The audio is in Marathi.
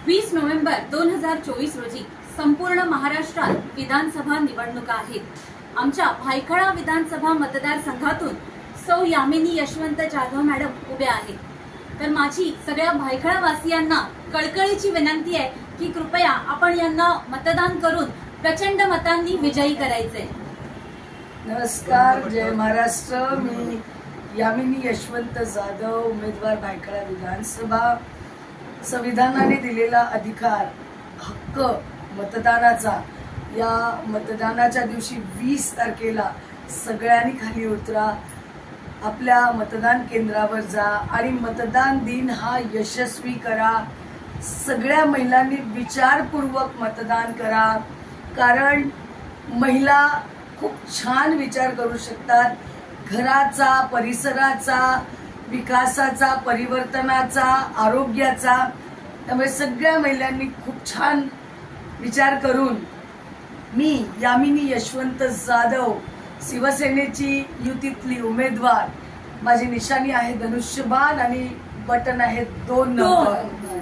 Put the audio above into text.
20 नोव्हेंबर 2024 रोजी संपूर्ण महाराष्ट्रात विधानसभा निवडणुका आहेत। आमच्या भायखळा विधानसभा मतदारसंघातून सौ यामिनी यशवंत जाधव मॅडम उभे आहेत। तर माझी सगळ्या भायखळा वासियांना कळकळीची विनंती आहे की कृपया आपण यांना मतदान करून प्रचंड मतांनी विजयी करायचे। नमस्कार, जय महाराष्ट्र। मी यामिनी यशवंत जाधव, उमेदवार भायखळा विधानसभा। संविधानाने दिलेला अधिकार, हक्क मतदानाचा, या मतदानाच्या दिवशी 20 तारखेला सगळ्यांनी खाली उतरा, आपल्या मतदान केंद्रावर जा आणि मतदान दिन हा यशस्वी करा। सगळ्या महिलांनी विचारपूर्वक मतदान करा, कारण महिला खूप छान विचार करू शकतात, घराचा, परिसराचा, विकासाचा, परिवर्तनाचा, आरोग्याचा। त्यामुळे सगळ्या महिलांनी खूप छान विचार करून मी यामिनी यशवंत जाधव, शिवसेनेची युतीतली उमेदवार, माझी निशाणी आहे धनुष्यबाण आणि बटन आहे 2 नंबर।